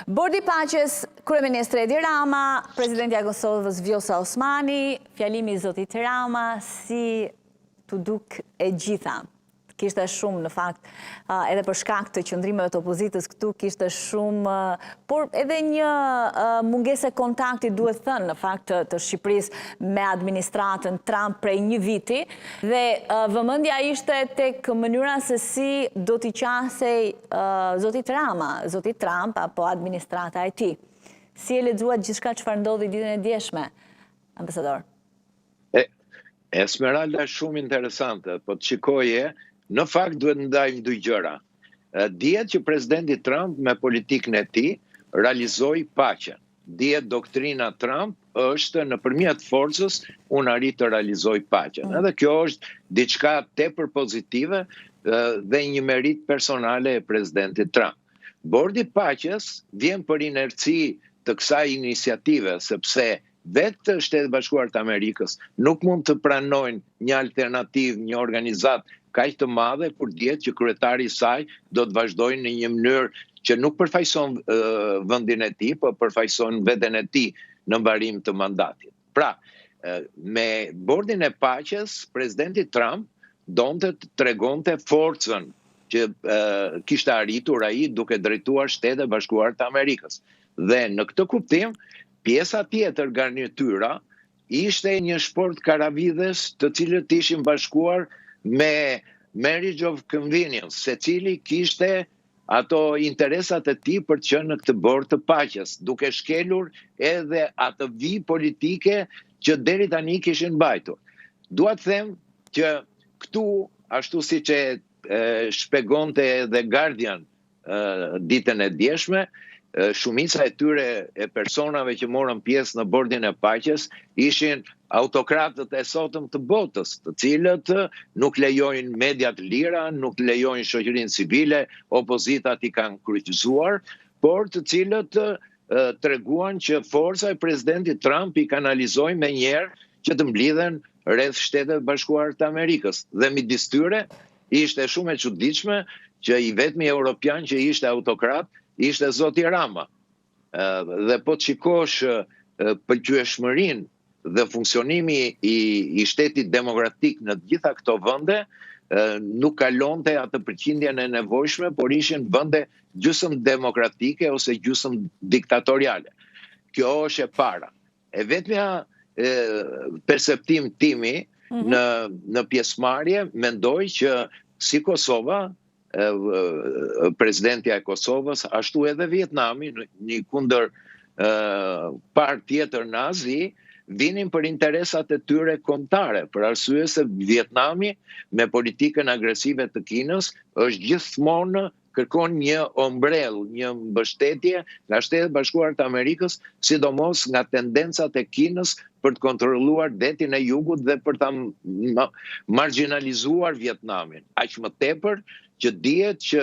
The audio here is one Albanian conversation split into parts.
Bordi Paqes, Kryeministri Edi Rama, Presidentja e Kosovës Vjosa Osmani, fjalimi i zotit Rama, si të duk e gjitha. Kishte shumë, në fakt, edhe për shkak të qëndrimeve të opozitës këtu, kishte shumë, por edhe një mungese kontakti, duhet thënë, në fakt, të Shqipërisë me administratën Trump prej një viti, dhe vëmendja ishte tek mënyra se si do t'i qasej zotit Rama, zotit Trump, apo administrata e tij. Si e lexuat gjithçka çfarë ndodhi ditën e djeshme, ambasador? Esmeralda, shumë interesante, po të shikoje, në fakt duhet ndajmë dy gjëra. Dihet që presidenti Trump me politikën e tij realizoi paqen. Dihet doktrina Trump është nëpërmjet forcës unë arrit të realizoj paqen. Edhe kjo është diçka tepër pozitive dhe një merit personale e presidentit Trump. Bordi Paqes vjen për inerci të kësaj iniciative, sepse vetë Shtetet Bashkuara të Amerikës nuk mund të pranojnë një alternativë, një organizatë kaq të madhe, kur dihet që kryetari i saj do të vazhdojnë në një mënyrë që nuk përfaqëson vendin e tij, por përfaqëson veten e tij në mbarim të mandatit. Pra, me Bordin e Paqes, presidenti Trump donte të tregonte forcën që kishte arritur ai duke drejtuar Shtetet Bashkuara të Amerikës. Dhe në këtë kuptim, pjesa tjetër garnityra ishte një sport karavidhes të cilët ishin bashkuar me marriage of convenience, secili kishte ato interesat e tij për të qenë në këtë bord të paqes, duke shkelur edhe atë vijë politike që deri tani kishin mbajtur. Dua të them që këtu, ashtu siç e shpjegonte edhe Guardian ditën e djeshme, shumica e tyre e personave që morën pjesë në Bordin e Paqes ishin autokratët e sotëm të botës, të cilët nuk lejojnë media të lira, nuk lejojnë shoqërinë civile, opozitat i kanë kryqëzuar, por të cilët treguan që forca e presidentit Trump i kanalizoi menjëherë që të mblidhen rreth Shtetet Bashkuara të Amerikës. Dhe midis tyre ishte shumë e çuditshme që i vetmi europian që ishte autokrat ishte zoti Rama. Dhe po të shikosh pëlqyeshmërinë dhe funksionimi i shtetit demokratik në të gjitha këto vende, nuk kalonte atë përqindjen e nevojshme, por ishin vende gjysmë demokratike ose gjysmë diktatoriale. Kjo është e para. E vetmja perceptim timi në pjesëmarrje, mendoj që si Kosova, presidentja e Kosovës, ashtu edhe Vietnami, një kundër par tjetër në Azi, vinin për interesat e tyre kombëtare, për arsye se Vietnami me politikën agresive të Kinës është gjithmonë kërkon një ombrell, një mbështetje nga Shtetet Bashkuara të Amerikës, sidomos nga tendencat e Kinës për të kontrolluar detin e jugut dhe për ta marginalizuar Vietnamin. Aq më tepër që dihet që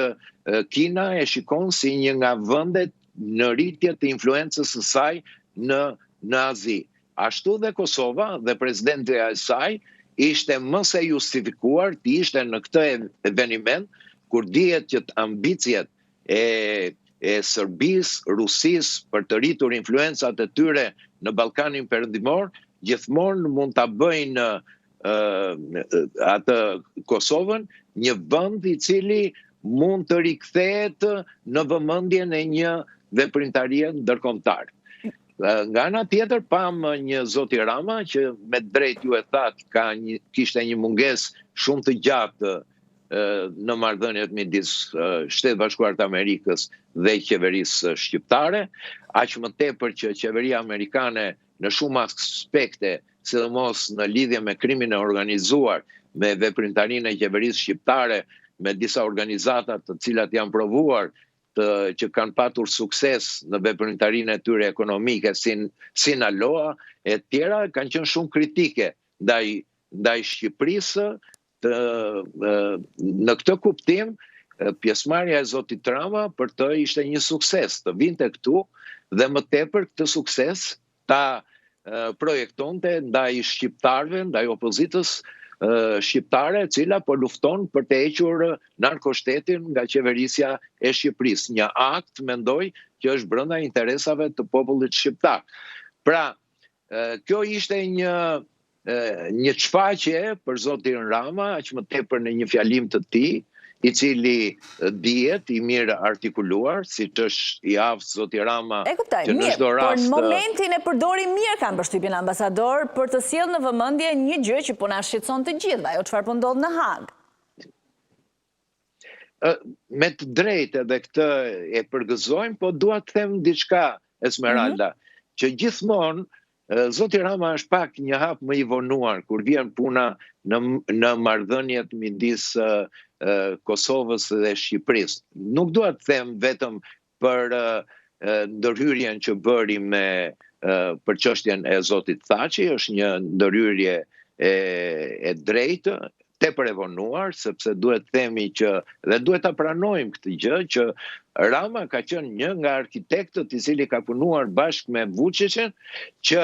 Kina e shikon si një nga vendet në rritje të influencës së saj në Azi. Ashtu dhe Kosova dhe presidenti e saj ishte më se justifikuar të ishte në këtë eveniment, kur dihet që ambicjet e Serbisë, Rusisë për të rritur influencat e tyre në Ballkanin Perëndimor, gjithmonë mund ta bëjnë atë Kosovën një vend i cili mund të rikthehet në vëmendjen e një veprimtarie ndërkombëtare. Nga ana tjetër pam një zoti Rama që me drejt ju e thatë kishte një mungesë shumë të gjatë në marrëdhëniet midis Shtetit Bashkuar të Amerikës dhe qeverisë shqiptare, aq më tepër që qeveria amerikane në shumë aspekte, sidomos në lidhje me krimin e organizuar, me veprimtarinë e qeverisë shqiptare, me disa organizata të cilat janë provuar që kanë patur sukses në veprimtarinë e tyre ekonomike, si Sinaloa e tjera, kanë qenë shumë kritike ndaj Shqipërisë. Në këtë kuptim, pjesëmarrja e zotit Rama për të ishte një sukses të vinte këtu dhe më tepër këtë sukses ta projektonte ndaj shqiptarëve, ndaj opozitës shqiptare, e cila po lufton për të hequr narkoshtetin nga qeverisja e Shqipërisë. Një akt, mendoj, që është brenda interesave të popullit shqiptar. Pra, kjo ishte një shfaqje për zotin Rama, aq më tepër në një fjalim të tij, i cili dihet i mirë artikuluar, siç është i aftë zoti Rama. E kuptoj, mirë, por në momentin e përdori mirë kanë përshtypjen ambasador për të sjellë në vëmendje një gjë që po na shqetëson të gjithë, ajo çfarë po ndodh në Hag. Me të drejtë edhe këtë e përgëzojmë, po dua të them diçka, Esmeralda, që gjithmonë zoti Rama është pak një hap më i vonuar kur vjen puna në marrëdhëniet midis Kosovës dhe Shqipërisë. Nuk dua të them vetëm për ndërhyrjen që bëri për çështjen e zotit Thaçi, është një ndërhyrje e drejtë, tepër e vonuar, sepse duhet themi që, dhe duhet ta pranojmë këtë gjë, që Rama ka qenë një nga arkitektët i cili ka punuar bashkë me Vučićin, që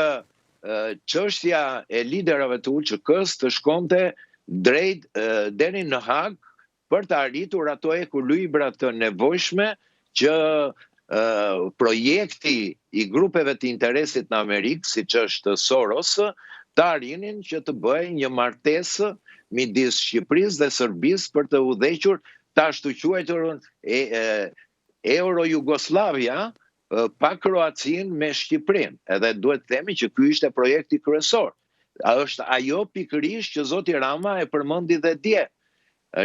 çështja e liderave të UÇK-s të shkonte drejt deri në Hag për të arritur ato ekuilibra të nevojshme që projekti i grupeve të interesit në Amerikë, siç është Soros, të arrinin që të bëjë një martesë midis Shqipërisë dhe Serbisë për të udhëhequr të ashtu quajturën Euro-Jugoslavia pa Kroacinë me Shqipërinë. Edhe duhet të themi që ky ishte projekti kryesor. Është ajo pikërisht që zoti Rama e përmendi dhe dje.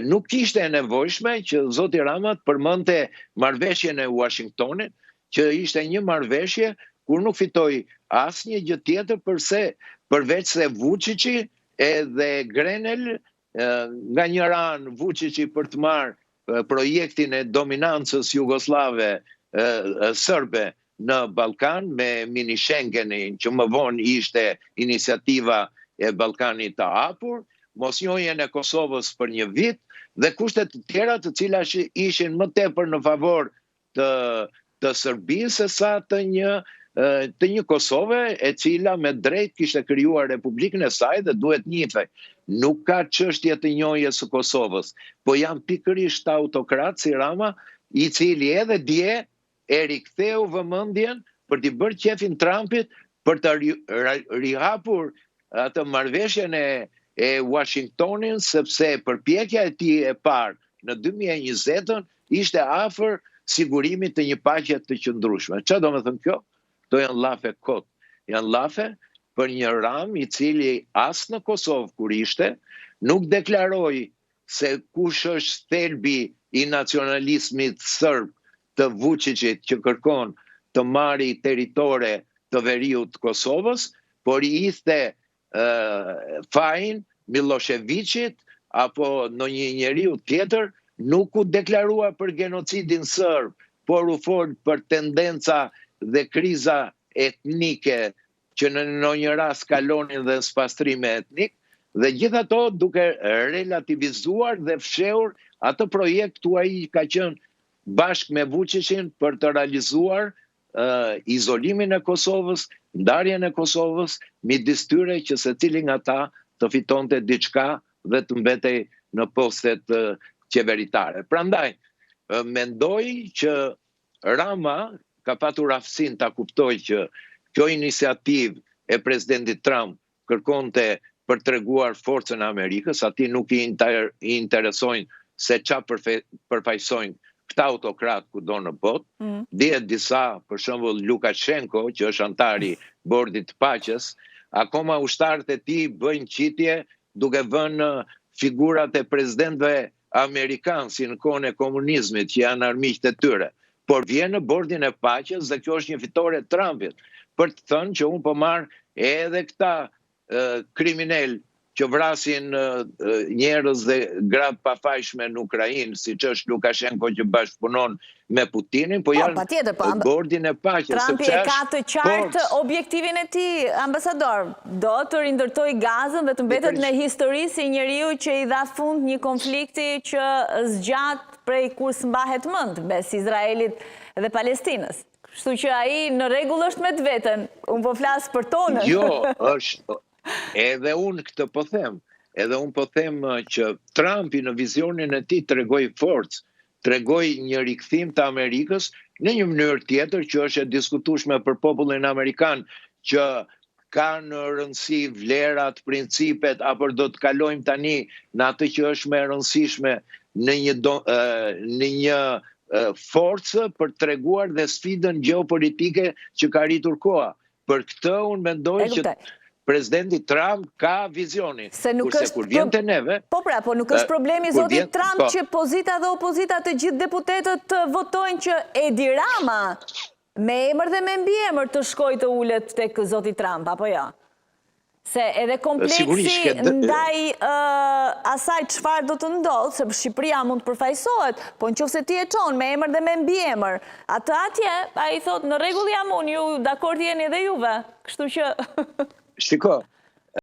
Nuk ishte e nevojshme që zoti Rama të përmendte marrëveshjen e Washingtonit, që ishte një marrëveshje kur nuk fitoi asnjë gjë tjetër përveç se Vučići edhe Grenell, nga një anë Vučići për të marrë projektin e dominancës jugoslave sërbe në Ballkan me mini Schengenin, që më vonë ishte iniciativa e Ballkanit të hapur, mosnjohjen e Kosovës për një vit dhe kushtet të tjera të cilat ishin më tepër në favor të Serbisë se sa të një Kosove e cila me drejt kishte krijuar Republikën e saj dhe duhet njihej. Nuk ka çështje të njohjes së Kosovës, po janë pikërisht autokrat si Rama, i cili edhe dje e riktheu vëmendjen për t'i bërë qefin Trumpit për të rihapur atë marrëveshjen e Washingtonin, sepse përpjekja e tij e parë në 2020 ishte afër sigurimit të një paqe të qëndrueshme. Çfarë do të thënë kjo? Këto janë llafe kot. Janë llafe për një Ram i cili as në Kosovë kur ishte, nuk deklaroi se kush është thelbi i nacionalizmit serb të Vučićit që kërkon të marrë territore të veriut të Kosovës, por i ishte fajin Miloševićit apo në një njeriu tjetër, nuk u deklarua për genocidin serb, por u fol për tendenca dhe kriza etnike që në një rast kalonin dhe spastrime etnik, dhe gjithato duke relativizuar dhe fshehur atë projekt tuaj ka qenë bashkë me Vučićin për të realizuar izolimin e Kosovës, ndarjen e Kosovës, midis tyre që secili nga ta të fitonte diçka dhe të mbetej në postet qeveritare. Prandaj, mendoj që Rama ka patur aftësinë ta kuptojë që kjo iniciativë e presidentit Trump kërkonte për të treguar forcën e Amerikës, atij nuk i interesojnë se çfarë përfaqësojnë këta autokrat kudo në botë. Dihet disa, për shembull Lukashenko, që është antari bordit të paqes, akoma ushtarët e tij bëjnë qitje duke vënë figurat e presidentëve amerikanë si në kohën e komunizmit që janë armiqtë e tyre. Por vjen në bordin e paqes dhe kjo është një fitore e Trumpit, për të thënë që unë po marr edhe këta kriminal që vrasin njerëz dhe gratë pafajshme në Ukrainë, siç është Lukashenko që bashkëpunon me Putinin, po janë bordin e paqes. Trumpi e ka të qartë objektivin e tij, ambasador. Do të rindërtoj Gazën dhe të mbetet në histori si njeriu që i dha fund një konflikti që zgjat prej kur s'mbahet mend mes Izraelit dhe Palestinës. Kështu që ai në rregull është me të veten. Unë po flas për tonën. Jo, është edhe unë këtë po them. Edhe unë po them që Trumpi në vizionin e tij tregoi forcë, tregoi një rikthim të Amerikës në një mënyrë tjetër që është e diskutueshme për popullin amerikan, që ka në rëndësi vlerat, principet, apo do të kalojmë tani në atë që është më e rëndësishme në një forcë për të treguar dhe sfidën gjeopolitike që ka rritur koha. Për këtë unë mendoj që presidenti Trump ka vizionin, kurse kur vjen te neve... Po nuk është problemi zotit Trump që pozita dhe opozita të gjithë deputetët të votojnë që Edi Rama me emër dhe me mbiemër të shkoj të ulet tek zoti Trump, apo ja? Se edhe kompleksi ndaj asaj çfarë do të ndodhë, se Shqipëria mund të përfaqësohet, po nëse ti e çon me emër dhe me mbiemër, atë atje ai thot në rregull jam unë, ju dakord jeni edhe juve. Kështu që Shiko,